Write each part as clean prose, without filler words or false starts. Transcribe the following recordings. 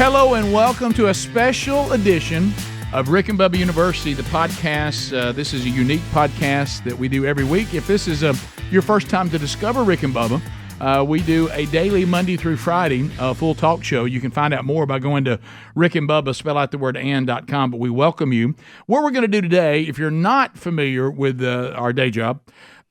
Hello and welcome to a special edition of Rick and Bubba University, the podcast. This is a unique podcast that we do every week. If this is your first time to discover Rick and Bubba, we do a daily Monday through Friday full talk show. You can find out more by going to Rick and Bubba, spell out the word and.com, but we welcome you. What we're going to do today, if you're not familiar with our day job,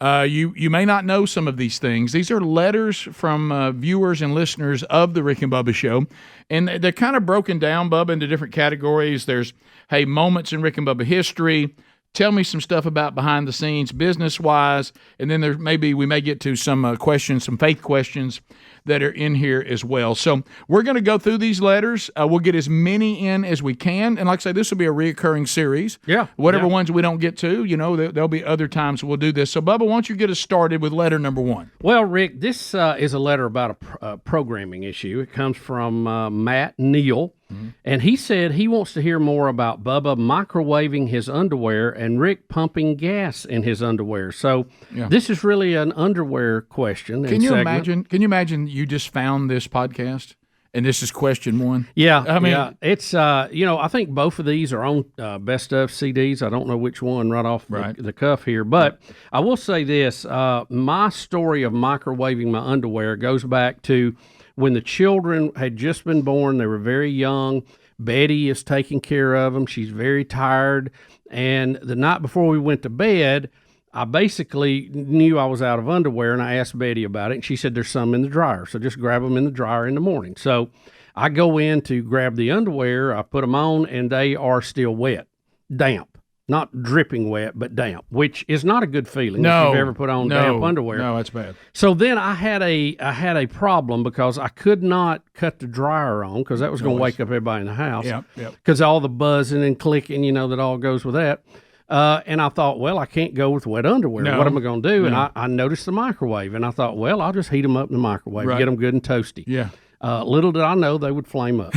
you may not know some of these things. These are letters from viewers and listeners of the Rick and Bubba show, and they're kind of broken down, Bubba, into different categories. There's, hey, moments in Rick and Bubba history. Tell me some stuff about behind the scenes, business-wise, and then we may get to some questions, some faith questions that are in here as well. So we're going to go through these letters. We'll get as many in as we can, and like I say, this will be a reoccurring series. Yeah. Whatever ones we don't get to, there'll be other times we'll do this. So, Bubba, why don't you get us started with letter number one? Well, Rick, this is a letter about a programming issue. It comes from Matt Neal. Mm-hmm. And he said he wants to hear more about Bubba microwaving his underwear and Rick pumping gas in his underwear. So This is really an underwear question. Can you imagine you just found this podcast and this is question one? Yeah. I mean, it's, I think both of these are on Best Of CDs. I don't know which one right off the cuff here, but I will say this. My story of microwaving my underwear goes back to when the children had just been born. They were very young. Betty is taking care of them. She's very tired. And the night before we went to bed, I basically knew I was out of underwear, and I asked Betty about it, and she said there's some in the dryer, so just grab them in the dryer in the morning. So I go in to grab the underwear. I put them on, and they are still wet, damp. Not dripping wet, but damp, which is not a good feeling if you've ever put on damp underwear. No, that's bad. So then I had a problem because I could not cut the dryer on because that was going to wake up everybody in the house. Because all the buzzing and clicking, that all goes with that. And I thought, well, I can't go with wet underwear. What am I going to do? And I noticed the microwave, and I thought, well, I'll just heat them up in the microwave, get them good and toasty. Yeah. Little did I know they would flame up.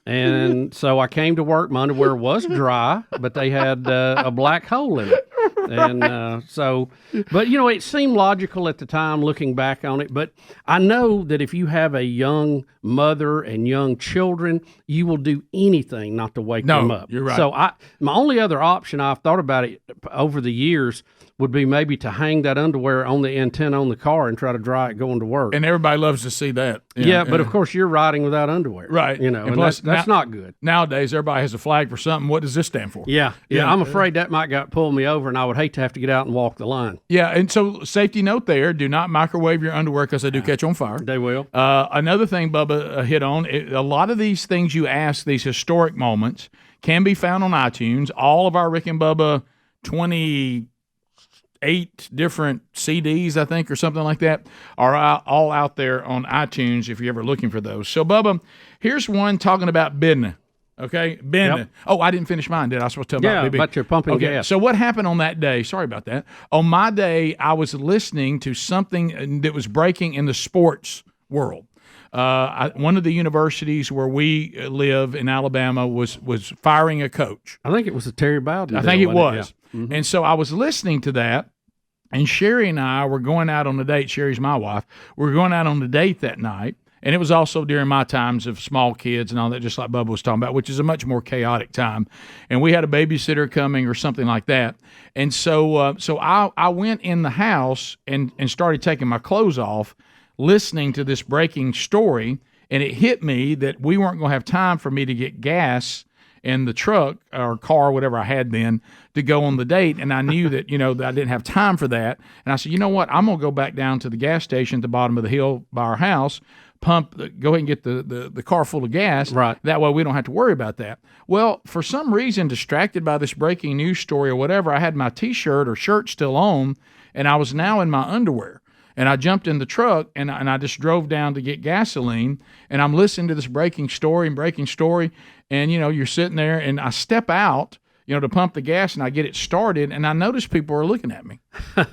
And so I came to work. My underwear was dry, but they had a black hole in it. And but it seemed logical at the time looking back on it. But I know that if you have a young mother and young children, you will do anything not to wake them up. You're right. So my only other option, I've thought about it over the years, would be maybe to hang that underwear on the antenna on the car and try to dry it going to work. And everybody loves to see that. But of course you're riding without underwear. Right. And plus, that's not good. Nowadays, everybody has a flag for something. What does this stand for? Yeah. I'm afraid that might pull me over, and I would hate to have to get out and walk the line. Yeah, and so safety note there, do not microwave your underwear because they do catch on fire. They will. Another thing Bubba hit on, a lot of these things you ask, these historic moments, can be found on iTunes. All of our Rick and Bubba 28 different CDs, I think, or something like that, are all out there on iTunes if you're ever looking for those. So, Bubba, here's one talking about business. Okay, business. Yep. Oh, I didn't finish mine, did I? I was supposed to tell about about your pumping gas. So what happened on that day? Sorry about that. On my day, I was listening to something that was breaking in the sports world. One of the universities where we live in Alabama was firing a coach. I think it was the Terry Bowden. I think it was. Yeah. Mm-hmm. And so I was listening to that, and Sherry and I were going out on a date. Sherry's my wife. We were going out on a date that night, and it was also during my times of small kids and all that, just like Bubba was talking about, which is a much more chaotic time. And we had a babysitter coming or something like that. And so I went in the house and started taking my clothes off, listening to this breaking story, and it hit me that we weren't going to have time for me to get gas in the truck or car, whatever I had then, to go on the date. And I knew that, that I didn't have time for that. And I said, you know what? I'm going to go back down to the gas station at the bottom of the hill by our house, go ahead and get the car full of gas. Right. That way we don't have to worry about that. Well, for some reason, distracted by this breaking news story or whatever, I had my T-shirt or shirt still on, and I was now in my underwear. And I jumped in the truck, and I just drove down to get gasoline, and I'm listening to this breaking story, and, you're sitting there, and I step out, to pump the gas, and I get it started, and I notice people are looking at me.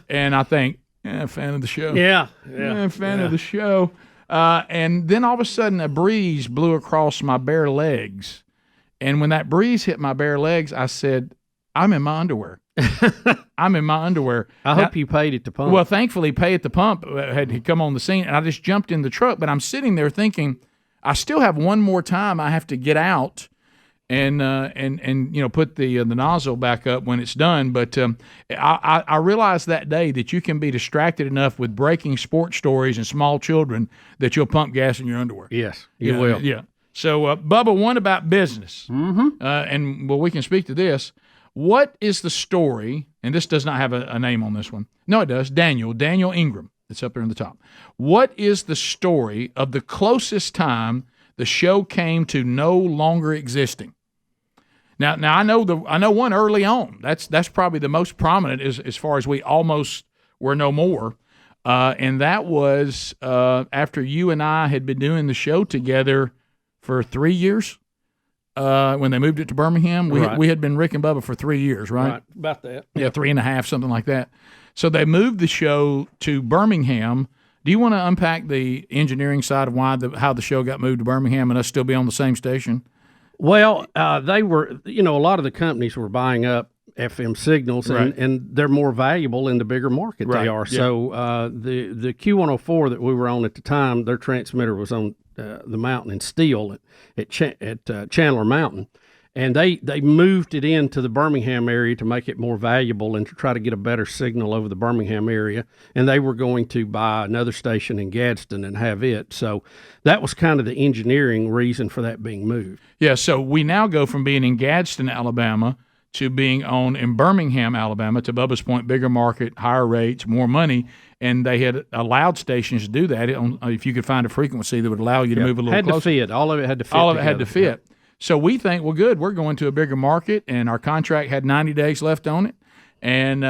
And I think, fan of the show. Yeah. Fan of the show. And then all of a sudden, a breeze blew across my bare legs. And when that breeze hit my bare legs, I said, I'm in my underwear. I'm in my underwear. I hope you paid at the pump. Well, thankfully, Pay at the Pump had come on the scene, and I just jumped in the truck. But I'm sitting there thinking, I still have one more time I have to get out and put the nozzle back up when it's done. But I realized that day that you can be distracted enough with breaking sports stories and small children that you'll pump gas in your underwear. Yes, you will. Yeah. So, Bubba, one about business. And, we can speak to this. What is the story, and this does not have a name on this one. No, it does. Daniel Ingram. It's up there in the top. What is the story of the closest time the show came to no longer existing? Now I know one early on. That's probably the most prominent as far as we almost were no more. And that was after you and I had been doing the show together for 3 years. When they moved it to Birmingham, we had been Rick and Bubba for 3 years, right? Right, about that. Yeah, 3.5, something like that. So they moved the show to Birmingham. Do you want to unpack the engineering side of how the show got moved to Birmingham and us still be on the same station? Well, they were, a lot of the companies were buying up FM signals, and they're more valuable in the bigger market they are. Yeah. So the Q104 that we were on at the time, their transmitter was on the mountain in Steel at Chandler Mountain, and they moved it into the Birmingham area to make it more valuable and to try to get a better signal over the Birmingham area. And they were going to buy another station in Gadsden and have it. So that was kind of the engineering reason for that being moved. Yeah. So we now go from being in Gadsden, Alabama, to being on in Birmingham, Alabama, to Bubba's point, bigger market, higher rates, more money. And they had allowed stations to do that if you could find a frequency that would allow you to move a little closer. Had to fit. All of it had to fit. All of it had to fit. Yep. So we think, well, good, we're going to a bigger market, and our contract had 90 days left on it. And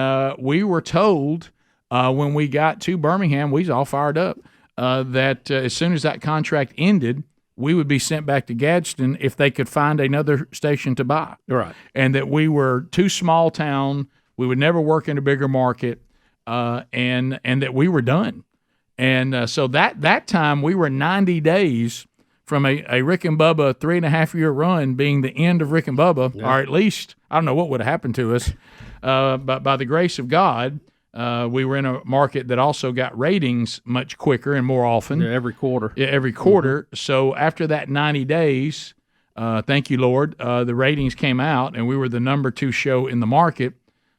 we were told when we got to Birmingham, we was all fired up, that as soon as that contract ended, we would be sent back to Gadsden if they could find another station to buy. Right. And that we were too small town, we would never work in a bigger market, and that we were done. And so that time we were 90 days from a Rick and Bubba 3.5-year run being the end of Rick and Bubba, or at least, I don't know what would have happened to us, but by the grace of God, we were in a market that also got ratings much quicker and more often. Yeah, every quarter. Yeah, every quarter. Mm-hmm. So after that 90 days, thank you, Lord, the ratings came out, and we were the number 2 show in the market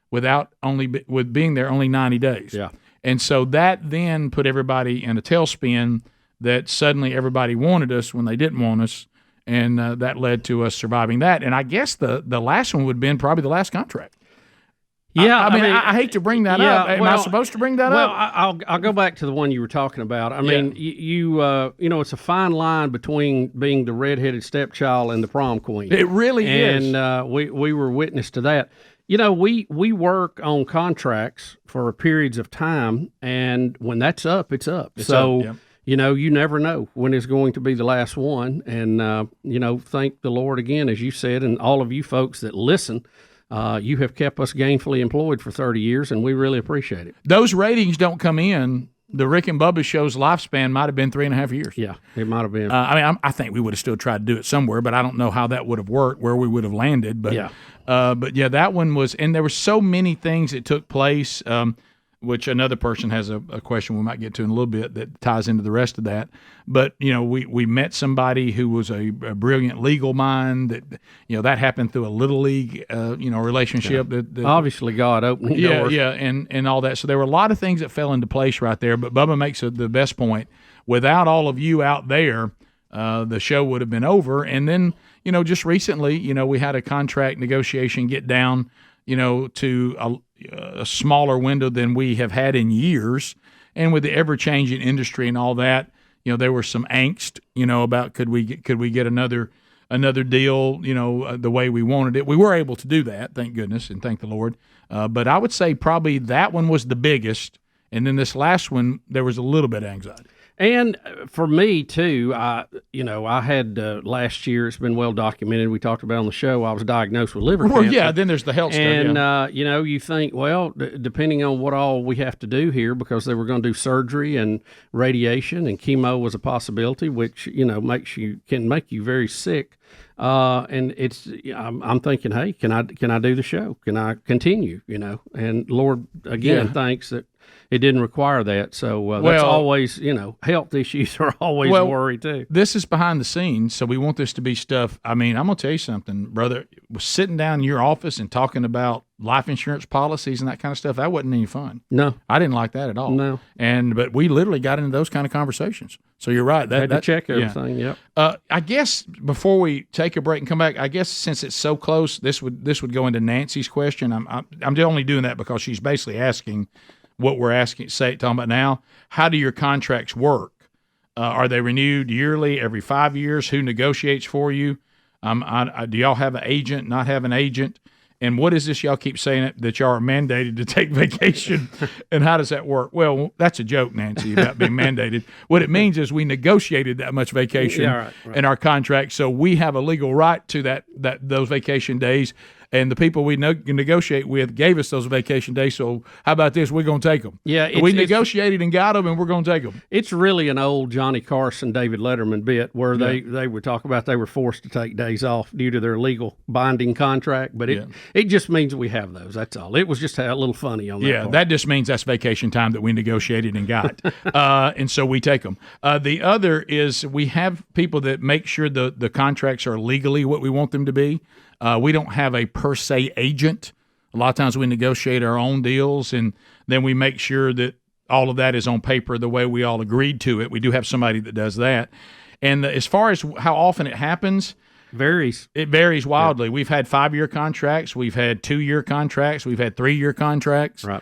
with being there only 90 days. Yeah. And so that then put everybody in a tailspin that suddenly everybody wanted us when they didn't want us, and that led to us surviving that. And I guess the last one would have been probably the last contract. Yeah, I mean, I hate to bring that up. Am I supposed to bring that up? Well, I'll go back to the one you were talking about. I mean, you it's a fine line between being the redheaded stepchild and the prom queen. It really is. And we were witness to that. We work on contracts for periods of time, and when that's up, it's up. You never know when it's going to be the last one. And, thank the Lord again, as you said, and all of you folks that listen. You have kept us gainfully employed for 30 years, and we really appreciate it. Those ratings don't come in. The Rick and Bubba show's lifespan might have been 3.5 years. Yeah, it might have been. I think we would have still tried to do it somewhere, but I don't know how that would have worked, where we would have landed. But that one was, and there were so many things that took place, which another person has a question we might get to in a little bit that ties into the rest of that. But, we met somebody who was a brilliant legal mind that happened through a little league, relationship. Yeah. That obviously God opening doors. Yeah, and all that. So there were a lot of things that fell into place right there. But Bubba makes the best point. Without all of you out there, the show would have been over. And then, just recently, we had a contract negotiation get down, to a smaller window than we have had in years. And with the ever-changing industry and all that, there was some angst, about could we get another deal, the way we wanted it. We were able to do that, thank goodness, and thank the Lord. But I would say probably that one was the biggest, and then this last one, there was a little bit of anxiety. And for me, too, I had last year, it's been well documented, we talked about on the show, I was diagnosed with liver cancer. Well, yeah, then there's the health stuff. And, you think, well, depending on what all we have to do here, because they were going to do surgery and radiation, and chemo was a possibility, which, can make you very sick. And I'm thinking, hey, can I do the show? Can I continue? And Lord, again, thanks that it didn't require that. So that's always, health issues are always a worry too. This is behind the scenes, so we want this to be stuff. I mean, I'm going to tell you something, brother. Sitting down in your office and talking about life insurance policies and that kind of stuff, that wasn't any fun. No. I didn't like that at all. No. But we literally got into those kind of conversations. So you're right. Had to check everything, yep. I guess before we take a break and come back, I guess since it's so close, this would go into Nancy's question. I'm only doing that because she's basically asking what we're talking about now. How do your contracts work? Are they renewed yearly, every 5 years? Who negotiates for you? Do y'all have an agent, not have an agent? And what is this y'all keep saying that y'all are mandated to take vacation? And how does that work? Well, that's a joke, Nancy, about being mandated. What it means is we negotiated that much vacation right. in our contract, so we have a legal right to those vacation days. And the people we negotiate with gave us those vacation days. So how about this? We're going to take them. Yeah, we negotiated and got them, and we're going to take them. It's really an old Johnny Carson, David Letterman bit where they would talk about they were forced to take days off due to their legal binding contract. But it just means we have those. That's all. It was just a little funny on that part. That just means that's vacation time that we negotiated and got. And so we take them. The other is we have people that make sure the contracts are legally what we want them to be. We don't have a per se agent. A lot of times we negotiate our own deals, and then we make sure that all of that is on paper the way we all agreed to it. We do have somebody that does that. And as far as how often it happens, it varies wildly. We've had 5-year contracts. We've had 2-year contracts. We've had 3-year contracts. Right.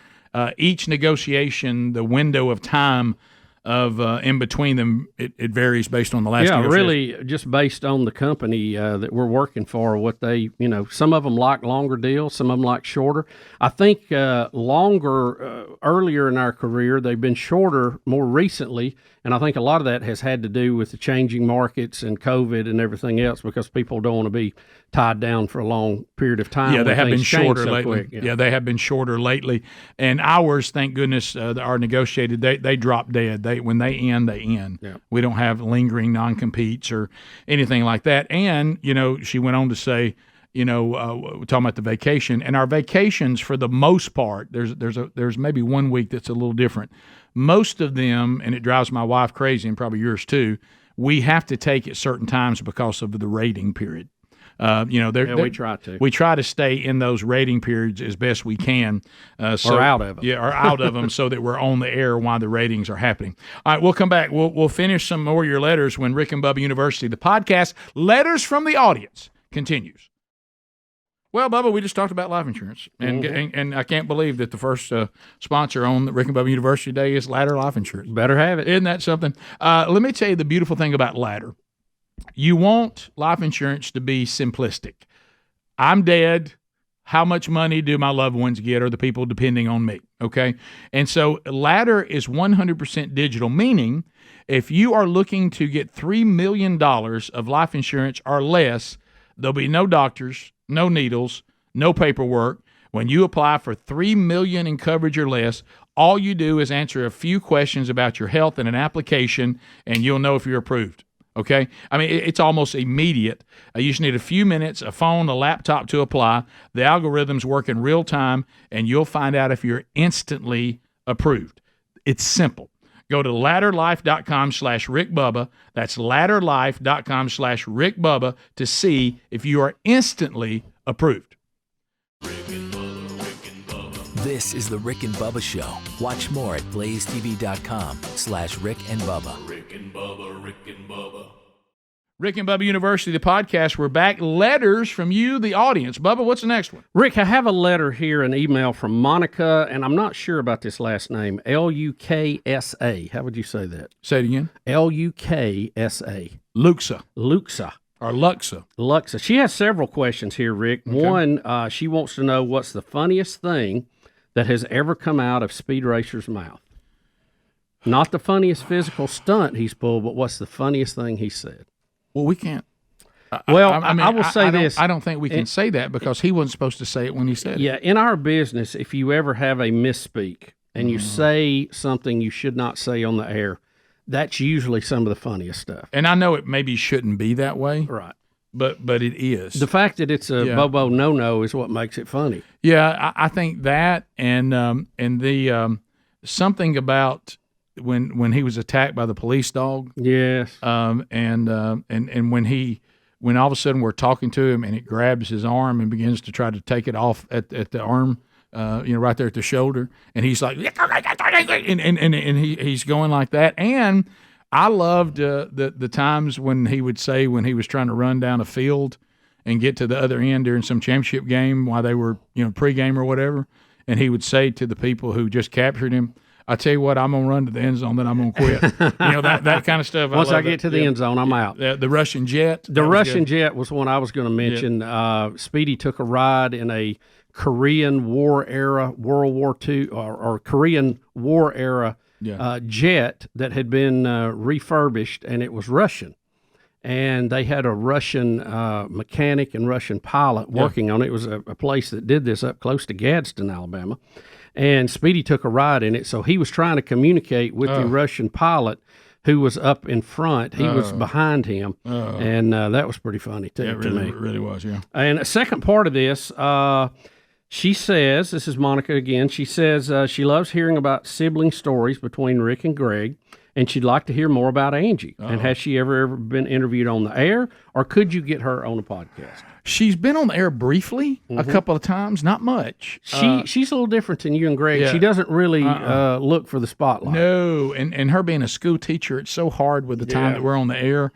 Each negotiation, the window of time of in between them, it varies based on the last negotiation. Really just based on the company that we're working for, what they, some of them like longer deals, some of them like shorter. I think longer earlier in our career, they've been shorter more recently, and I think a lot of that has had to do with the changing markets and COVID and everything else, because people don't want to be tied down for a long period of time. Yeah, they have been shorter so lately. Quick. Yeah, they have been shorter lately. And ours, thank goodness, are negotiated. They drop dead. When they end, they end. Yeah. We don't have lingering non-competes or anything like that. And, she went on to say, we're talking about the vacation. And our vacations, for the most part, there's maybe 1 week that's a little different. Most of them, and it drives my wife crazy, and probably yours too, we have to take at certain times because of the rating period. We try to. We try to stay in those rating periods as best we can. Or out of them. Yeah, or out of them so that we're on the air while the ratings are happening. All right, we'll come back. We'll finish some more of your letters when Rick and Bubba University, the podcast, Letters from the Audience, continues. Well, Bubba, we just talked about life insurance, and I can't believe that the first sponsor on the Rick and Bubba University Day is Ladder Life Insurance. Better have it. Isn't that something? Let me tell you the beautiful thing about Ladder. You want life insurance to be simplistic. I'm dead. How much money do my loved ones get, or the people depending on me? Okay? And so Ladder is 100% digital, meaning if you are looking to get $3 million of life insurance or less, there'll be no doctors, no needles, no paperwork. When you apply for $3 million in coverage or less, all you do is answer a few questions about your health in an application, and you'll know if you're approved. Okay? I mean, it's almost immediate. You just need a few minutes, a phone, a laptop to apply. The algorithms work in real time, and you'll find out if you're instantly approved. It's simple. Go to ladderlife.com/RickBubba. That's ladderlife.com/RickBubba to see if you are instantly approved. This is the Rick and Bubba Show. Watch more at blazetv.com/Rick and Bubba. Rick and Bubba, Rick and Bubba. Rick and Bubba University, the podcast. We're back. Letters from you, the audience. Bubba, what's the next one? Rick, I have a letter here, an email from Monica, and I'm not sure about this last name, Luksa. How would you say that? Say it again. Luksa. Luxa. Or Luxa. Luxa. She has several questions here, Rick. Okay. One, she wants to know what's the funniest thing that has ever come out of Speed Racer's mouth. Not the funniest physical stunt he's pulled, but what's the funniest thing he said? Well, we can't. I will say this. I don't think we can say that because he wasn't supposed to say it when he said it. Yeah, in our business, if you ever have a misspeak and you say something you should not say on the air, that's usually some of the funniest stuff. And I know it maybe shouldn't be that way. Right. But it is. The fact that it's a Bobo no-no is what makes it funny. Yeah, I think that and the something about when he was attacked by the police dog. Yes. And when all of a sudden we're talking to him and it grabs his arm and begins to try to take it off at the arm, right there at the shoulder, and he's like, and he's going like that. And I loved the times when he would say when he was trying to run down a field and get to the other end during some championship game while they were pregame or whatever, and he would say to the people who just captured him, I tell you what, I'm gonna run to the end zone, then I'm gonna quit. that kind of stuff. Once I get to the end zone, I'm out. The Russian jet. The Russian jet was one I was going to mention. Yeah. Speedy took a ride in a Korean War era, World War II or Korean War era jet that had been refurbished, and it was Russian. And they had a Russian mechanic and Russian pilot working on it. It was a place that did this up close to Gadsden, Alabama. And Speedy took a ride in it, so he was trying to communicate with the Russian pilot who was up in front. He was behind him, and that was pretty funny, too, to me. It really was, yeah. And a second part of this, she says, this is Monica again, she says she loves hearing about sibling stories between Rick and Greg, and she'd like to hear more about Angie. And has she ever been interviewed on the air, or could you get her on a podcast? She's been on the air briefly a couple of times, not much. She's a little different than you and Greg. Yeah. She doesn't really look for the spotlight. No, and her being a school teacher, it's so hard with the time that we're on the air.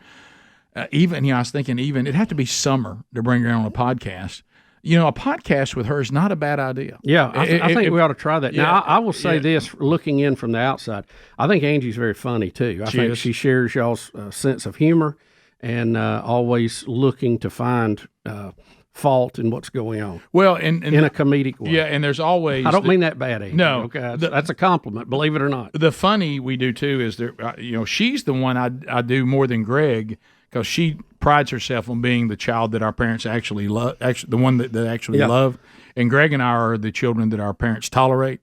I was thinking it'd have to be summer to bring her on a podcast. A podcast with her is not a bad idea. Yeah, I think we ought to try that. Now, I will say this, looking in from the outside, I think Angie's very funny, too. I think she shares y'all's sense of humor and always looking to find fault in what's going on. Well, and in a comedic way. Yeah, and there's always... I don't mean that bad, Angie. No. Okay, that's a compliment, believe it or not. The funny we do, too, is she's the one I do more than Greg, because she prides herself on being the child that our parents actually love, the one that actually love. And Greg and I are the children that our parents tolerate.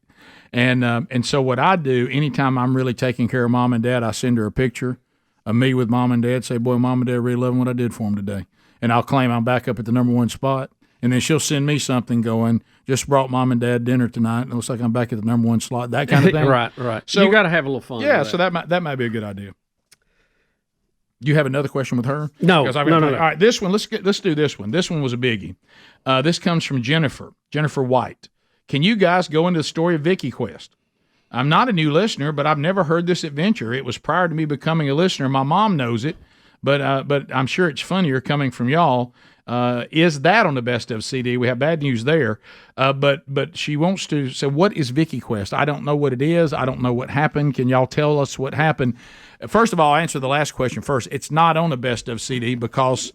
And so what I do, anytime I'm really taking care of Mom and Dad, I send her a picture of me with Mom and Dad, say, boy, Mom and Dad really loving what I did for them today. And I'll claim I'm back up at the number one spot. And then she'll send me something going, just brought Mom and Dad dinner tonight. And it looks like I'm back at the number one slot, that kind of thing. Right. So you got to have a little fun. Yeah, so that might be a good idea. Do you have another question with her? No. All right, this one, let's do this one. This one was a biggie. This comes from Jennifer White. Can you guys go into the story of Vicky Quest? I'm not a new listener, but I've never heard this adventure. It was prior to me becoming a listener. My mom knows it, but I'm sure it's funnier coming from y'all. Is that on the Best Of CD? We have bad news there. But she wants to say, what is Vicky Quest? I don't know what it is. I don't know what happened. Can y'all tell us what happened? First of all, I'll answer the last question first. It's not on the Best Of CD because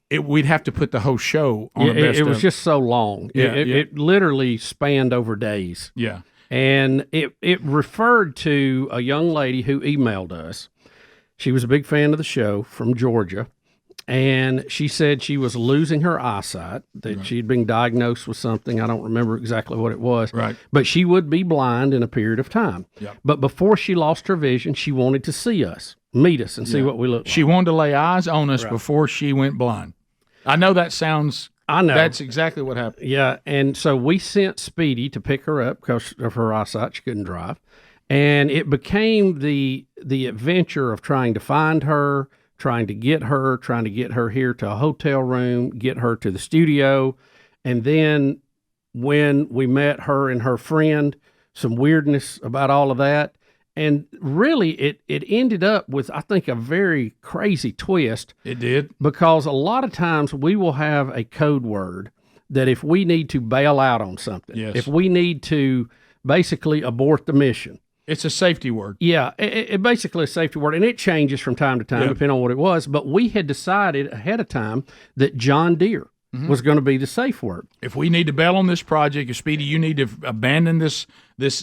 we'd have to put the whole show on the Best Of. It was just so long. It literally spanned over days. Yeah. And it referred to a young lady who emailed us. She was a big fan of the show from Georgia. And she said she was losing her eyesight, that she'd been diagnosed with something. I don't remember exactly what it was. Right. But she would be blind in a period of time. Yep. But before she lost her vision, she wanted to see us, meet us, and see what we look like. She wanted to lay eyes on us before she went blind. I know that sounds... I know. That's exactly what happened. Yeah, and so we sent Speedy to pick her up because of her eyesight. She couldn't drive. And it became the adventure of trying to find her, trying to get her here to a hotel room, get her to the studio. And then when we met her and her friend, some weirdness about all of that. And really, it ended up with, I think, a very crazy twist. It did. Because a lot of times we will have a code word that if we need to bail out on something, if we need to basically abort the mission. It's a safety word. Yeah, it basically a safety word, and it changes from time to time depending on what it was. But we had decided ahead of time that John Deere was going to be the safe word. If we need to bail on this project, if Speedy, you need to abandon this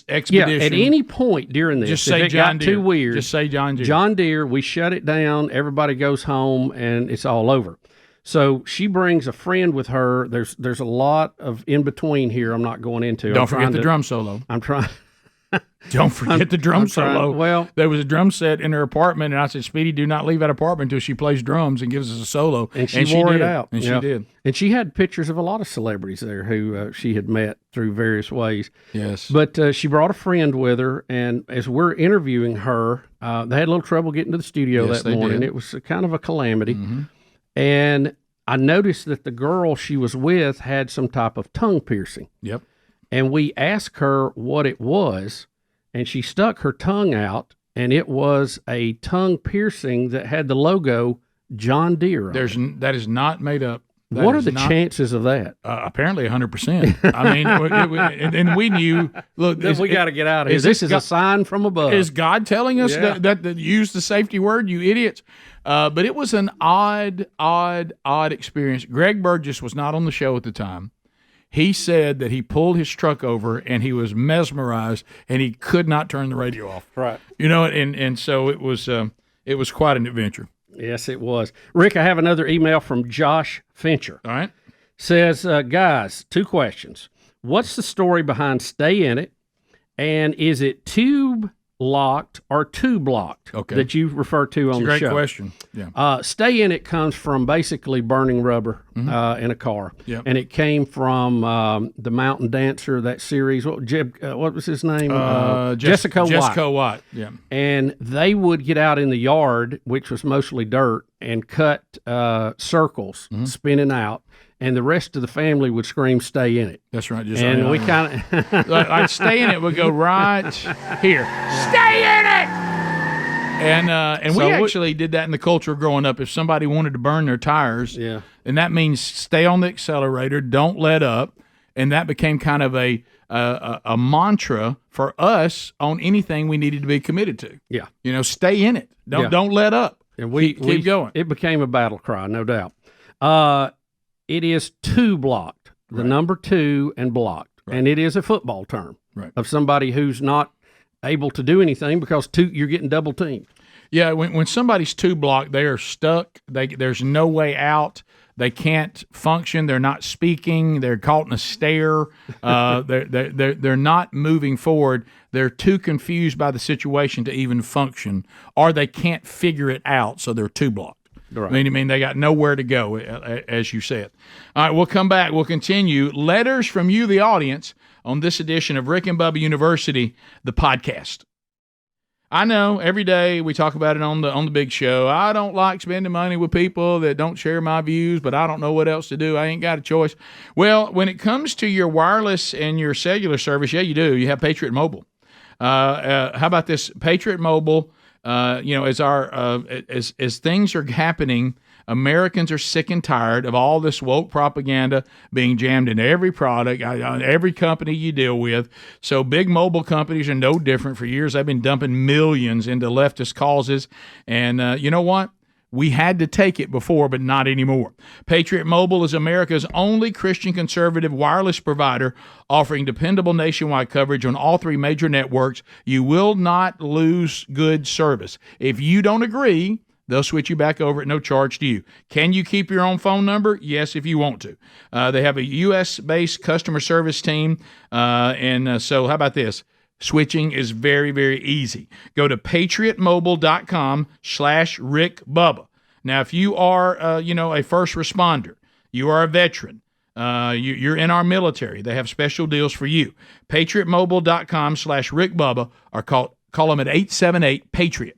expedition. Yeah, at any point during this, just say if it John got Deere. too weird, just say John Deere. John Deere, we shut it down, everybody goes home, and it's all over. So she brings a friend with her. There's a lot of in between here I'm not going into. Don't forget the drum solo. I'm trying Don't forget the drum solo. Well, there was a drum set in her apartment, and I said, Speedy, do not leave that apartment until she plays drums and gives us a solo. And she wore it out. And she did. And she had pictures of a lot of celebrities there who she had met through various ways. Yes. But she brought a friend with her, and as we're interviewing her, they had a little trouble getting to the studio that morning. It was kind of a calamity. Mm-hmm. And I noticed that the girl she was with had some type of tongue piercing. Yep. And we asked her what it was, and she stuck her tongue out, and it was a tongue piercing that had the logo John Deere on it. That is not made up. What are the chances of that? Apparently 100%. I mean, and we knew, look. We got to get out of here. This is a sign from above. Is God telling us that use the safety word, you idiots? But it was an odd experience. Greg Burgess was not on the show at the time. He said that he pulled his truck over and he was mesmerized and he could not turn the radio off. Right. You know, and so it was quite an adventure. Yes, it was. Rick, I have another email from Josh Fincher. All right. Says, guys, 2 questions. What's the story behind Stay In It? And is it tube locked or tube locked that you refer to on the show? Great question. Yeah. Stay In It comes from basically burning rubber in a car. Yep. And it came from the Mountain Dancer, that series. What was his name? Jessica White. Jessica White, yeah. And they would get out in the yard, which was mostly dirt, and cut circles, spinning out. And the rest of the family would scream, "Stay in it." That's right. And we kind of like "Stay in it" would go right here. Stay in it. And we actually did that in the culture growing up. If somebody wanted to burn their tires, and that means stay on the accelerator, don't let up, and that became kind of a mantra for us on anything we needed to be committed to. Yeah, you know, stay in it. Don't let up. And keep going. It became a battle cry, no doubt. It is tube locked, the number 2 and blocked. Right. And it is a football term of somebody who's not able to do anything because you're getting double teamed. Yeah, when somebody's tube blocked, they are stuck. There's no way out. They can't function. They're not speaking. They're caught in a stare. They're not moving forward. They're too confused by the situation to even function, or they can't figure it out, so they're tube blocked. Right. I mean, they got nowhere to go, as you said. All right, we'll come back. We'll continue. Letters from you, the audience, on this edition of Rick and Bubba University, the podcast. I know every day we talk about it on the big show. I don't like spending money with people that don't share my views, but I don't know what else to do. I ain't got a choice. Well, when it comes to your wireless and your cellular service, yeah, you do. You have Patriot Mobile. How about this? Patriot Mobile. As things are happening, Americans are sick and tired of all this woke propaganda being jammed in every product, every company you deal with. So big mobile companies are no different. For years, they've been dumping millions into leftist causes. And you know what? We had to take it before, but not anymore. Patriot Mobile is America's only Christian conservative wireless provider, offering dependable nationwide coverage on all 3 major networks. You will not lose good service. If you don't agree, they'll switch you back over at no charge to you. Can you keep your own phone number? Yes, if you want to. They have a U.S.-based customer service team, so how about this? Switching is very, very easy. Go to patriotmobile.com/Rick Bubba. Now, if you are, a first responder, you are a veteran, you're in our military, they have special deals for you. patriotmobile.com/Rick Bubba, or call them at 878-PATRIOT.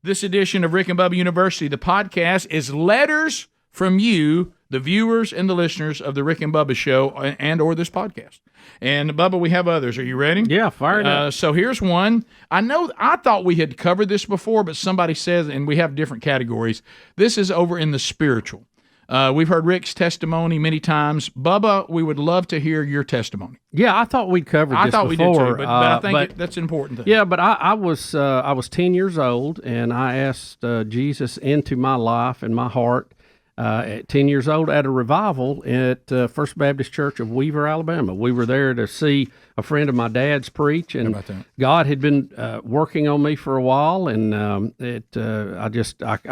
This edition of Rick and Bubba University, the podcast, is letters from you, the viewers and the listeners of the Rick and Bubba show and or this podcast. And, Bubba, we have others. Are you ready? Yeah, fire it up. So here's one. I thought we had covered this before, but somebody says, and we have different categories, this is over in the spiritual. We've heard Rick's testimony many times. Bubba, we would love to hear your testimony. Yeah, I thought we'd covered this before. I thought we did too, but I think that's an important thing. Yeah, but I was 10 years old, and I asked Jesus into my life and my heart at 10 years old at a revival at First Baptist Church of Weaver, Alabama. We were there to see a friend of my dad's preach, and God had been working on me for a while, and I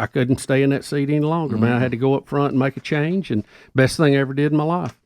couldn't stay in that seat any longer, man. I had to go up front and make a change, and best thing I ever did in my life.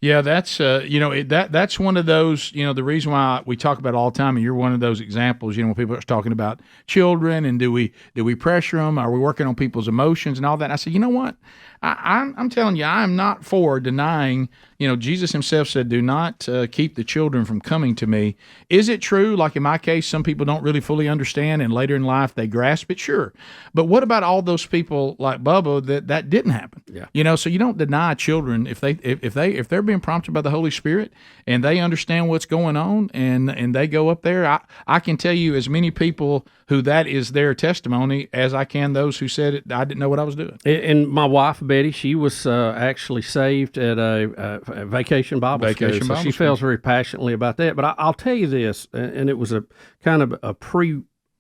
Yeah, that's that's one of those, the reason why we talk about it all the time, and you're one of those examples, when people are talking about children and do we pressure them? Are we working on people's emotions and all that? And I say, you know what? I'm telling you, I am not for denying. Jesus himself said, "Do not keep the children from coming to me." Is it true? Like in my case, some people don't really fully understand, and later in life they grasp it. Sure, but what about all those people like Bubba that didn't happen? Yeah. So you don't deny children if they're being prompted by the Holy Spirit and they understand what's going on and they go up there. I can tell you as many people who that is their testimony as I can those who said it. I didn't know what I was doing. And my wife Betty, she was actually saved at a vacation Bible school, so she feels very passionately about that. But I'll tell you this, and it was a kind of a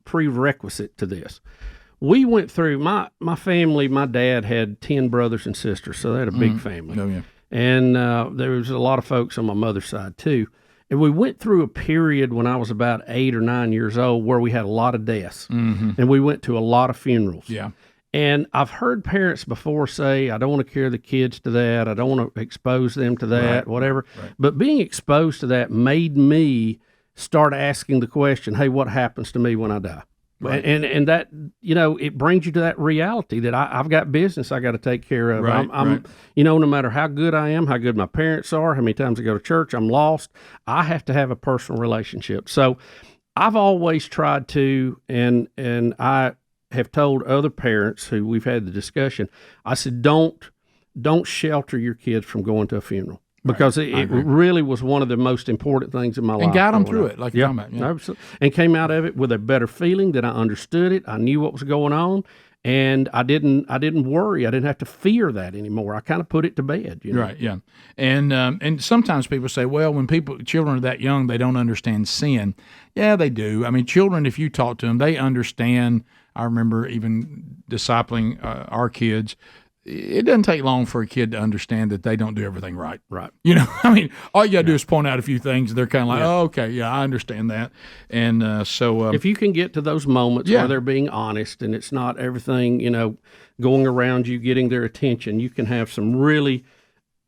prerequisite to this. We went through my family. My dad had 10 brothers and sisters, so they had a big family. Oh, yeah. And there was a lot of folks on my mother's side too. And we went through a period when I was about 8 or 9 years old where we had a lot of deaths, and we went to a lot of funerals. Yeah. And I've heard parents before say, I don't want to carry the kids to that. I don't want to expose them to that, whatever. Right. But being exposed to that made me start asking the question, hey, what happens to me when I die? Right. And that, it brings you to that reality that I've got business I got to take care of. Right, I'm no matter how good I am, how good my parents are, how many times I go to church, I'm lost. I have to have a personal relationship. So I've always tried to, and I have told other parents who we've had the discussion, I said, don't shelter your kids from going to a funeral. Because it really was one of the most important things in my life. And got them through it, like you're talking about. Yeah. Absolutely. And came out of it with a better feeling that I understood it. I knew what was going on, and I didn't worry. I didn't have to fear that anymore. I kind of put it to bed. Right. Yeah. And sometimes people say, well, when children are that young, they don't understand sin. Yeah, they do. I mean, children, if you talk to them, they understand. I remember even discipling our kids. It doesn't take long for a kid to understand that they don't do everything right. Right. I mean, all you got to do is point out a few things, and they're kind of like, oh, okay, yeah, I understand that. And so if you can get to those moments where they're being honest and it's not everything, going around you, getting their attention, you can have some really,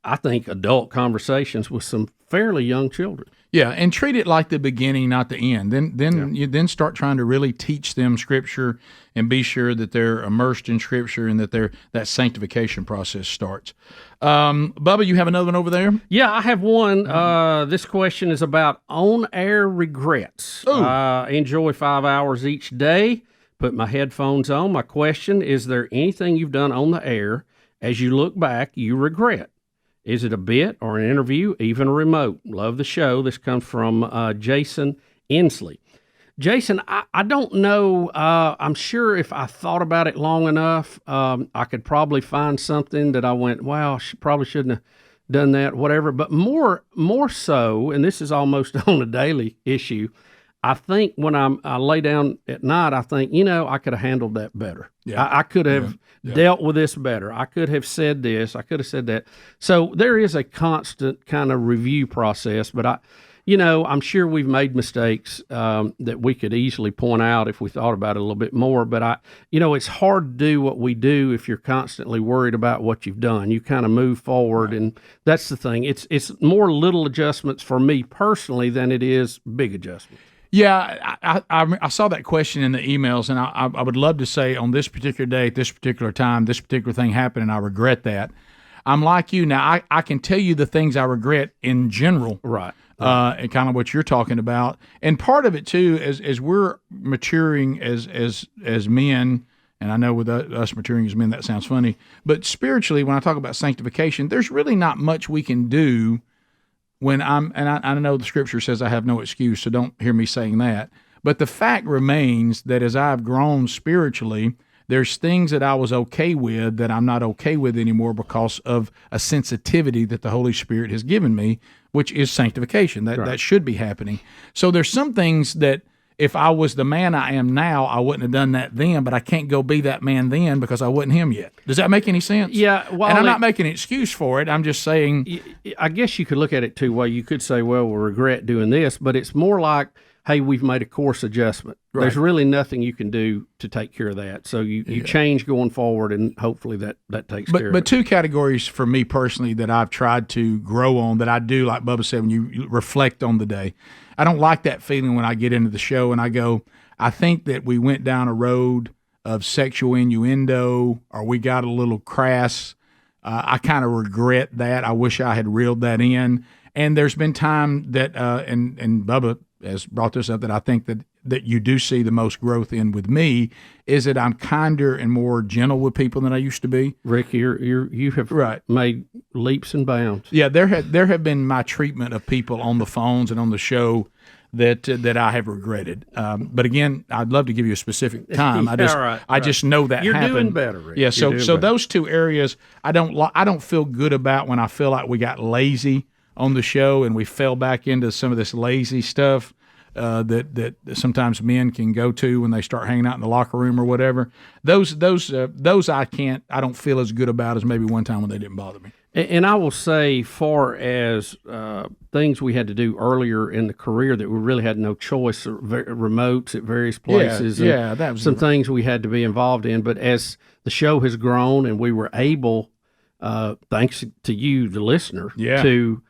I think, adult conversations with some fairly young children. Yeah, and treat it like the beginning, not the end. Then you then start trying to really teach them Scripture and be sure that they're immersed in Scripture and that that sanctification process starts. Bubba, you have another one over there? Yeah, I have one. This question is about on-air regrets. I enjoy 5 hours each day. Put my headphones on. My question, is there anything you've done on the air as you look back you regret? Is it a bit or an interview, even a remote? Love the show. This comes from Jason Inslee. Jason, I don't know. I'm sure if I thought about it long enough, I could probably find something that I went, wow, probably shouldn't have done that, whatever. But more so, and this is almost on a daily issue, I think when I lay down at night, I think, I could have handled that better. Yeah. I could have dealt with this better. I could have said this. I could have said that. So there is a constant kind of review process, but I'm sure we've made mistakes that we could easily point out if we thought about it a little bit more. But it's hard to do what we do if you're constantly worried about what you've done. You kind of move forward, and that's the thing. It's more little adjustments for me personally than it is big adjustments. Yeah, I saw that question in the emails, and I would love to say on this particular day, at this particular time, this particular thing happened, and I regret that. I'm like you. Now, I can tell you the things I regret in general. Right. And kind of what you're talking about. And part of it, too, as we're maturing as men, and I know with us maturing as men, that sounds funny, but spiritually, when I talk about sanctification, there's really not much we can do when I know the Scripture says I have no excuse, so don't hear me saying that. But the fact remains that as I've grown spiritually, there's things that I was okay with that I'm not okay with anymore because of a sensitivity that the Holy Spirit has given me, which is sanctification. That should be happening. So there's some things that if I was the man I am now, I wouldn't have done that then, but I can't go be that man then because I wasn't him yet. Does that make any sense? Yeah. Well, and I'm not making an excuse for it. I'm just saying. I guess you could look at it two ways. You could say, well, we regret doing this, but it's more like, hey, we've made a course adjustment. Right. There's really nothing you can do to take care of that. So you change going forward, and hopefully that takes care of it. But two categories for me personally that I've tried to grow on that I do, like Bubba said, when you reflect on the day. I don't like that feeling when I get into the show and I go, I think that we went down a road of sexual innuendo, or we got a little crass. I kind of regret that. I wish I had reeled that in. And there's been time that, and Bubba has brought this up, that I think that you do see the most growth in with me, is that I'm kinder and more gentle with people than I used to be. Rick, you have made leaps and bounds. Yeah, there have been my treatment of people on the phones and on the show that I have regretted. But again, I'd love to give you a specific time. I just know that you're happened. doing better, Rick. Yeah, so those two areas I don't feel good about when I feel like we got lazy on the show and we fell back into some of this lazy stuff that sometimes men can go to when they start hanging out in the locker room or whatever. Those I don't feel as good about as maybe one time when they didn't bother me. And I will say, far as things we had to do earlier in the career that we really had no choice, remotes at various places, that was some things we had to be involved in. But as the show has grown and we were able, thanks to you, the listener, to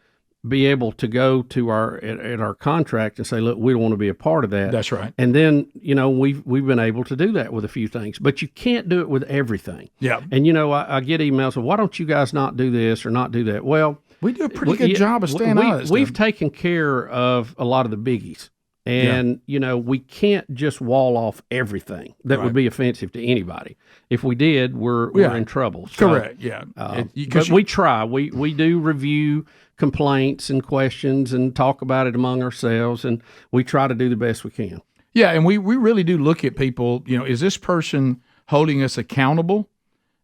be able to go to our contract and say, look, we don't want to be a part of that. That's right. And then, we've been able to do that with a few things, but you can't do it with everything. Yeah. And, I get emails of, why don't you guys not do this or not do that? Well, we do a pretty good job of staying on it. We've taken care of a lot of the biggies. And, we can't just wall off everything that would be offensive to anybody. If we did, we're in trouble. So, correct, yeah. But we try. We do review complaints and questions and talk about it among ourselves, and we try to do the best we can. Yeah, and we really do look at people, is this person holding us accountable,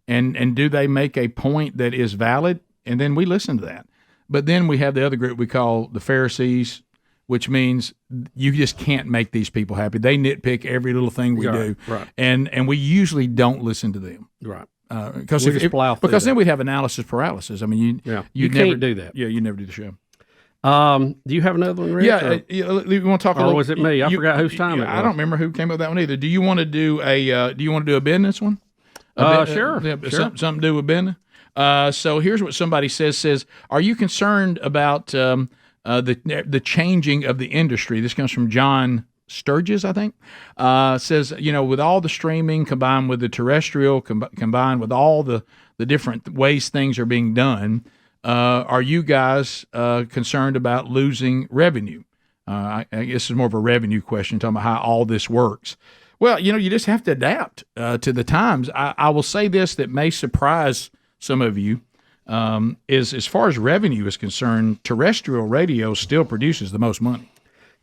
and do they make a point that is valid? And then we listen to that. But then we have the other group we call the Pharisees, which means you just can't make these people happy. They nitpick every little thing we do, right. And we usually don't listen to them, right? Because then we'd have analysis paralysis. I mean, you never do that. Yeah, you never do the show. Do you have another one, Rick? Yeah, you want to talk a little? Or was it me? I forgot whose time it was. I don't remember who came up with that one either. Do you want to do a business one? Sure. Something to do with business. So here's what somebody says, are you concerned about the changing of the industry? This comes from John Sturgis, I think. Says, with all the streaming combined with the terrestrial, combined with all the different ways things are being done, are you guys concerned about losing revenue? I guess this is more of a revenue question, talking about how all this works. Well, you just have to adapt to the times. I will say this that may surprise some of you. Is as far as revenue is concerned, terrestrial radio still produces the most money.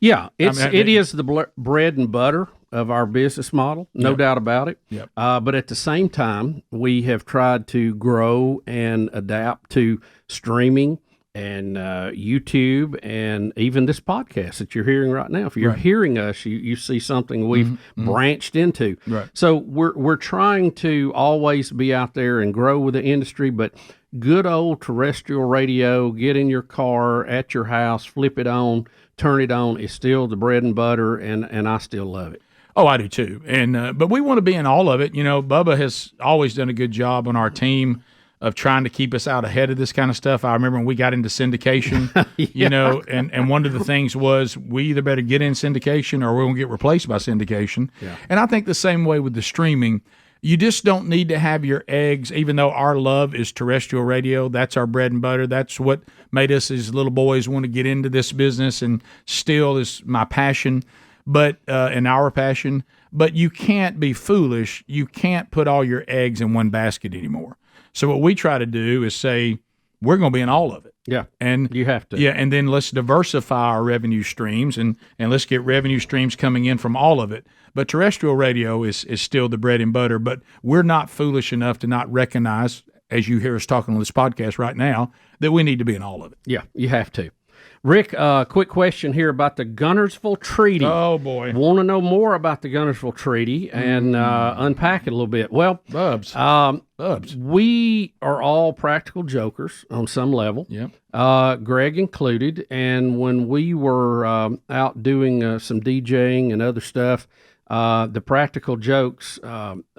Yeah, it is the bread and butter of our business model, no doubt about it. Yep. But at the same time, we have tried to grow and adapt to streaming and YouTube and even this podcast that you're hearing right now. If you're hearing us, you see something we've branched into. Right. So we're trying to always be out there and grow with the industry, but good old terrestrial radio, get in your car, at your house, flip it on, turn it on, is still the bread and butter, and I still love it. Oh, I do too. And but we want to be in all of it. Bubba has always done a good job on our team of trying to keep us out ahead of this kind of stuff. I remember when we got into syndication, and one of the things was we either better get in syndication or we're going to get replaced by syndication. Yeah. And I think the same way with the streaming. You just don't need to have your eggs, even though our love is terrestrial radio. That's our bread and butter. That's what made us as little boys want to get into this business, and still is my passion, and our passion. But you can't be foolish. You can't put all your eggs in one basket anymore. So what we try to do is say, we're going to be in all of it. Yeah, and you have to. Yeah, and then let's diversify our revenue streams, and let's get revenue streams coming in from all of it. But terrestrial radio is still the bread and butter. But we're not foolish enough to not recognize, as you hear us talking on this podcast right now, that we need to be in all of it. Yeah, you have to. Rick, quick question here about the Guntersville Treaty. Oh, boy. Want to know more about the Guntersville Treaty and unpack it a little bit. Well, Bubs. We are all practical jokers on some level. Yep. Greg included. And when we were out doing some DJing and other stuff, the practical jokes,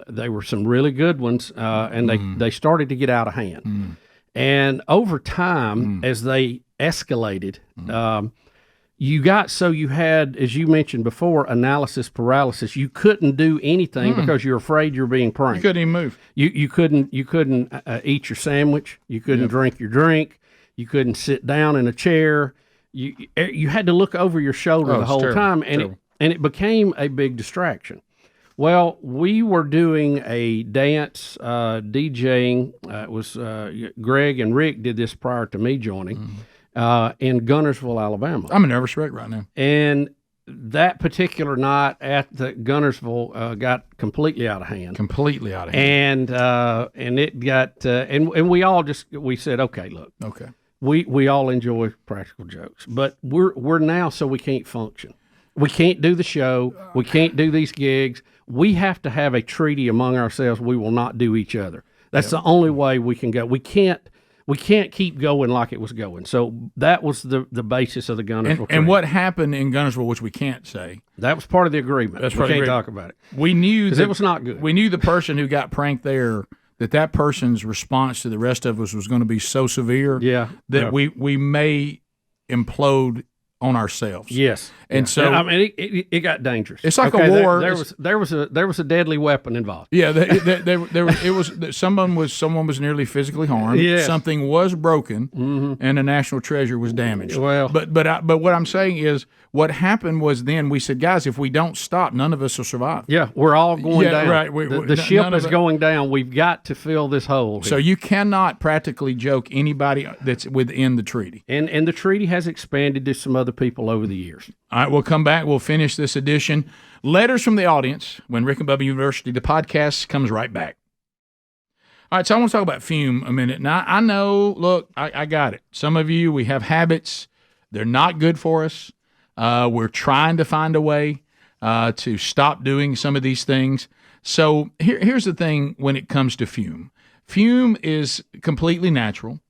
they were some really good ones, and they started to get out of hand. And over time, as they escalated, you had, as you mentioned before, analysis paralysis. You couldn't do anything because you're afraid you're being pranked. You couldn't even move. You couldn't eat your sandwich. You couldn't drink your drink. You couldn't sit down in a chair. You had to look over your shoulder the whole time, and it became a big distraction. Well, we were doing a dance DJing. It was Greg and Rick did this prior to me joining in Guntersville, Alabama. I'm a nervous wreck right now. And that particular night at the Guntersville got completely out of hand. Completely out of hand. And it got and we all we said, okay, look, we all enjoy practical jokes, but we're now so we can't function. We can't do the show. We can't do these gigs. We have to have a treaty among ourselves. We will not do each other. That's the only way we can go. We can't keep going like it was going. So that was the basis of the Guntersville Treaty. And what happened in Guntersville, which we can't say. That was part of the agreement. That's we can't talk about it. We knew because it was not good. We knew the person who got pranked there, that person's response to the rest of us was going to be so severe that we may implode on ourselves. Yes. And so I mean it got dangerous. It's like a war. There was a deadly weapon involved. Yeah, someone was nearly physically harmed. Yes. Something was broken and a national treasure was damaged. Well, but what I'm saying is what happened was then we said, guys, if we don't stop, none of us will survive. Yeah, we're all going down. Right. The ship is going down. We've got to fill this hole. So you cannot practically joke anybody that's within the treaty. And the treaty has expanded to some other people over the years. All right, we'll come back. We'll finish this edition. Letters from the audience when Rick and Bubba University, the podcast, comes right back. All right, so I want to talk about fume a minute. Now, I know, look, I got it. Some of you, we have habits. They're not good for us. We're trying to find a way to stop doing some of these things. So here's the thing when it comes to fume. Fume is completely natural.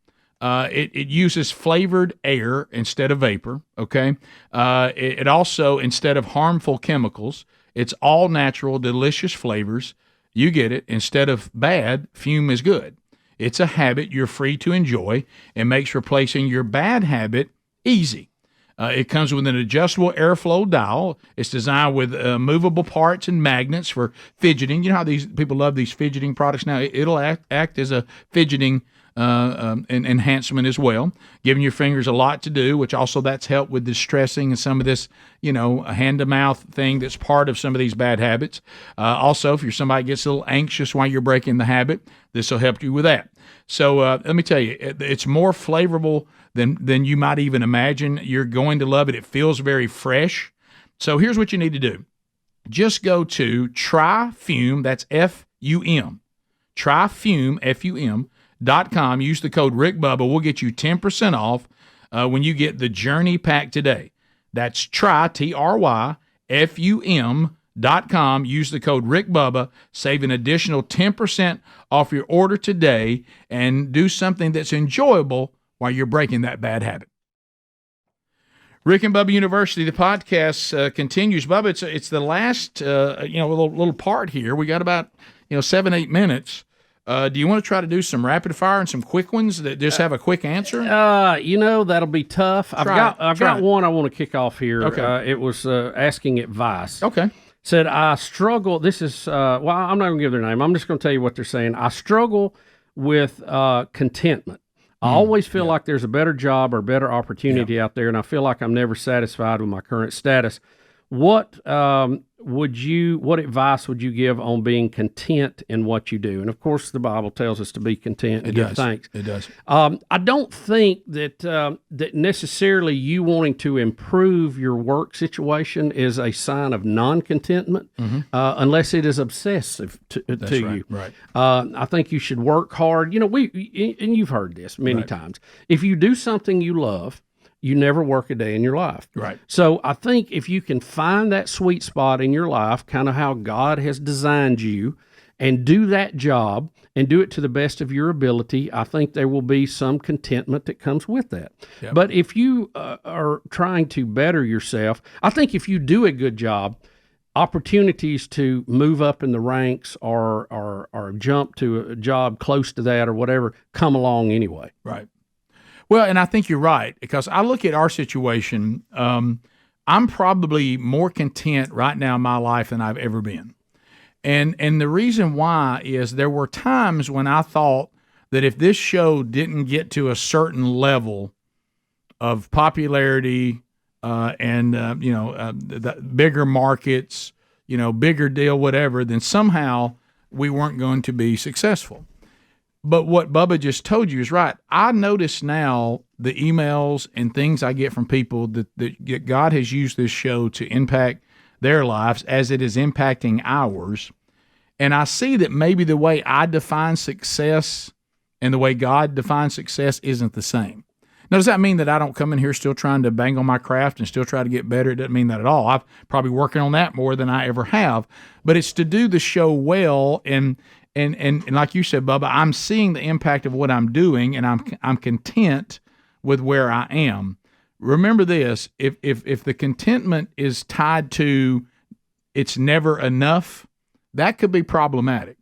It uses flavored air instead of vapor, okay? It also, instead of harmful chemicals, it's all natural, delicious flavors. You get it. Instead of bad, fume is good. It's a habit you're free to enjoy and makes replacing your bad habit easy. It comes with an adjustable airflow dial. It's designed with movable parts and magnets for fidgeting. You know how these people love these fidgeting products now? It'll act as a fidgeting enhancement as well, giving your fingers a lot to do, which also that's helped with distressing and some of this, hand-to-mouth thing that's part of some of these bad habits. Also, if you're somebody that gets a little anxious while you're breaking the habit, this will help you with that. So let me tell you, it's more flavorful than you might even imagine. You're going to love it. It feels very fresh. So here's what you need to do. Just go to tryfume, that's F-U-M, tryfume, F-U-M.com. Use the code RickBubba. We'll get you 10% off when you get the Journey Pack today. That's try, T-R-Y, F-U-M.com. Use the code RickBubba. Save an additional 10% off your order today and do something that's enjoyable while you're breaking that bad habit. Rick and Bubba University, the podcast continues. Bubba, it's the last little part here. We got about 7-8 minutes. Do you want to try to do some rapid fire and some quick ones that just have a quick answer? That'll be tough. I've got one I want to kick off here. Okay. It was asking advice. Okay. Said, I struggle. This is, I'm not going to give their name. I'm just going to tell you what they're saying. I struggle with contentment. I always feel like there's a better job or better opportunity out there, and I feel like I'm never satisfied with my current status. What advice would you give on being content in what you do? And of course, the Bible tells us to be content and give thanks. It does. I don't think that necessarily you wanting to improve your work situation is a sign of non-contentment, unless it is obsessive to you. Right. I think you should work hard. And you've heard this many times. If you do something you love, you never work a day in your life. Right. So I think if you can find that sweet spot in your life, kind of how God has designed you, and do that job and do it to the best of your ability, I think there will be some contentment that comes with that. Yep. But if you are trying to better yourself, I think if you do a good job, opportunities to move up in the ranks or jump to a job close to that or whatever come along anyway. Right. Well, and I think you're right, because I look at our situation. I'm probably more content right now in my life than I've ever been. And the reason why is there were times when I thought that if this show didn't get to a certain level of popularity the bigger markets, bigger deal, whatever, then somehow we weren't going to be successful. But what Bubba just told you is right. I notice now the emails and things I get from people that God has used this show to impact their lives as it is impacting ours. And I see that maybe the way I define success and the way God defines success isn't the same. Now, does that mean that I don't come in here still trying to bang on my craft and still try to get better? It doesn't mean that at all. I'm probably working on that more than I ever have. But it's to do the show well, and like you said, Bubba, I'm seeing the impact of what I'm doing, and I'm content with where I am. Remember this: if the contentment is tied to it's never enough, that could be problematic.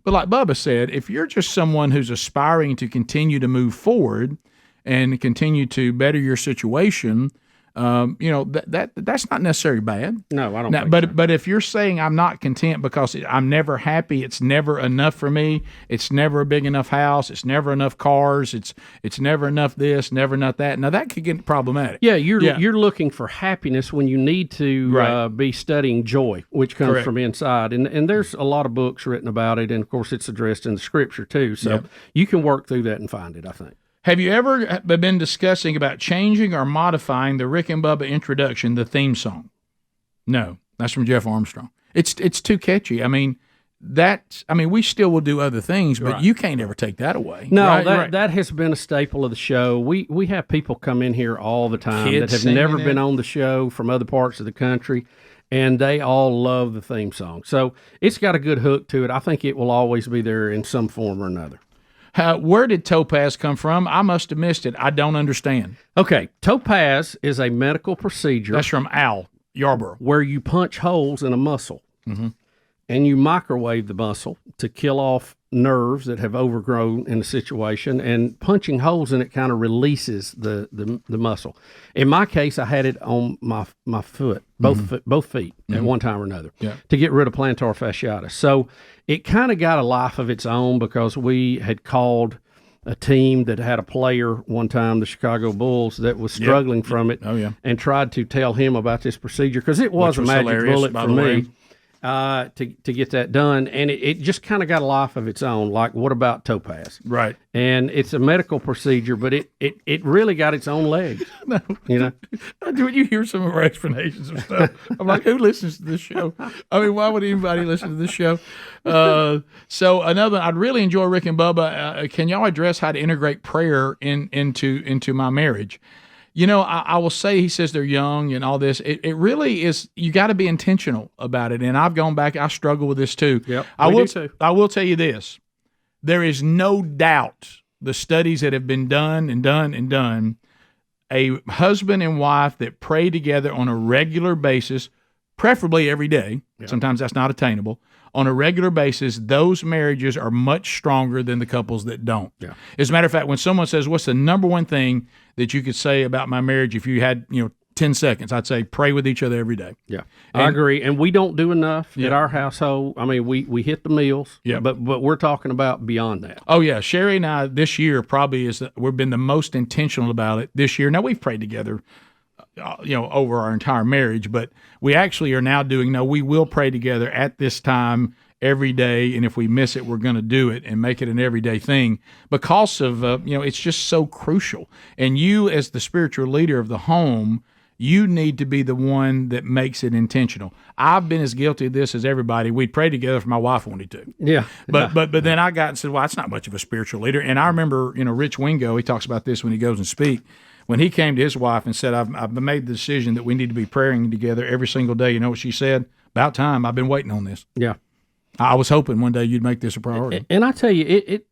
But like Bubba said, if you're just someone who's aspiring to continue to move forward and continue to better your situation, that's not necessarily bad. No, I don't think so. But if you're saying I'm not content because I'm never happy, it's never enough for me, it's never a big enough house, it's never enough cars, it's never enough this, never enough that. Now that could get problematic. Yeah, you're looking for happiness when you need to be studying joy, which comes from inside. And there's a lot of books written about it, and of course it's addressed in the Scripture too. So you can work through that and find it, I think. Have you ever been discussing about changing or modifying the Rick and Bubba introduction, the theme song? No, that's from Jeff Armstrong. It's too catchy. We still will do other things, but you can't ever take that away. No, that has been a staple of the show. We have people come in here all the time Kids that have never been on the show from other parts of the country, and they all love the theme song. So it's got a good hook to it. I think it will always be there in some form or another. Where did topaz come from? I must have missed it. I don't understand. Okay, topaz is a medical procedure. That's from Al Yarborough. Where you punch holes in a muscle, and you microwave the muscle to kill off nerves that have overgrown in the situation, and punching holes in it kind of releases the muscle. In my case, I had it on my foot, both feet at one time or another, to get rid of plantar fasciitis. So it kind of got a life of its own because we had called a team that had a player one time, the Chicago Bulls, that was struggling from it, and tried to tell him about this procedure because it was a magic bullet for me. To get that done, and it just kind of got a life of its own. Like, what about topaz? Right. And it's a medical procedure, but it really got its own legs. No. When you hear some of our explanations of stuff, I'm like, who listens to this show? Why would anybody listen to this show? So another, I'd really enjoy Rick and Bubba. Can y'all address how to integrate prayer into my marriage? I will say, he says they're young and all this. It really is, you got to be intentional about it. And I've gone back, I struggle with this too. Yep, I will tell you this. There is no doubt the studies that have been done, a husband and wife that pray together on a regular basis, preferably every day. Sometimes that's not attainable. On a regular basis, those marriages are much stronger than the couples that don't. Yeah. As a matter of fact, when someone says, what's the number one thing that you could say about my marriage if you had 10 seconds, I'd say pray with each other every day. Yeah, I agree. And we don't do enough at our household. we hit the meals, but we're talking about beyond that. Oh, yeah. Sherry and I this year we've been the most intentional about it this year. Now, we've prayed together over our entire marriage, but we actually are now we will pray together at this time every day, and if we miss it, we're going to do it and make it an everyday thing because of, it's just so crucial. And you, as the spiritual leader of the home, you need to be the one that makes it intentional. I've been as guilty of this as everybody. We'd pray together if my wife wanted to. Yeah. But then I got and said, well, that's not much of a spiritual leader. And I remember, Rich Wingo, he talks about this when he goes and speaks. when he came to his wife and said, I've made the decision that we need to be praying together every single day, you know what she said? About time. I've been waiting on this. Yeah. I was hoping one day you'd make this a priority. And I tell you,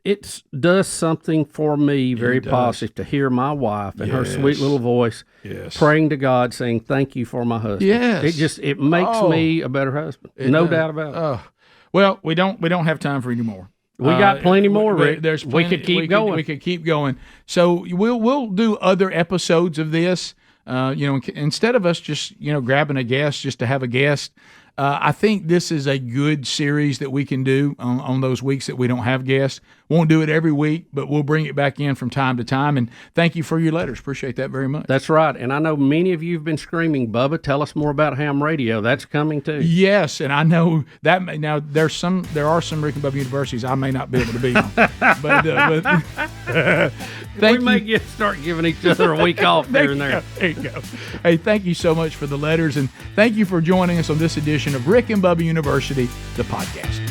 it does something for me very positive to hear my wife and her sweet little voice praying to God, saying, thank you for my husband. Yes. It makes me a better husband. No doubt about it. Well, we don't have time for any more. We got plenty more, Rick. We could keep going. We could keep going. So we'll do other episodes of this. Instead of us just grabbing a guest just to have a guest. I think this is a good series that we can do on those weeks that we don't have guests. Won't do it every week, but we'll bring it back in from time to time. And thank you for your letters. Appreciate that very much. That's right. And I know many of you have been screaming, Bubba, tell us more about ham radio. That's coming too. Yes, and I know that now there are some Rick and Bubba universities I may not be able to be on. We may start giving each other a week off here and there. There you go. Hey, thank you so much for the letters, and thank you for joining us on this edition of Rick and Bubba University, the podcast.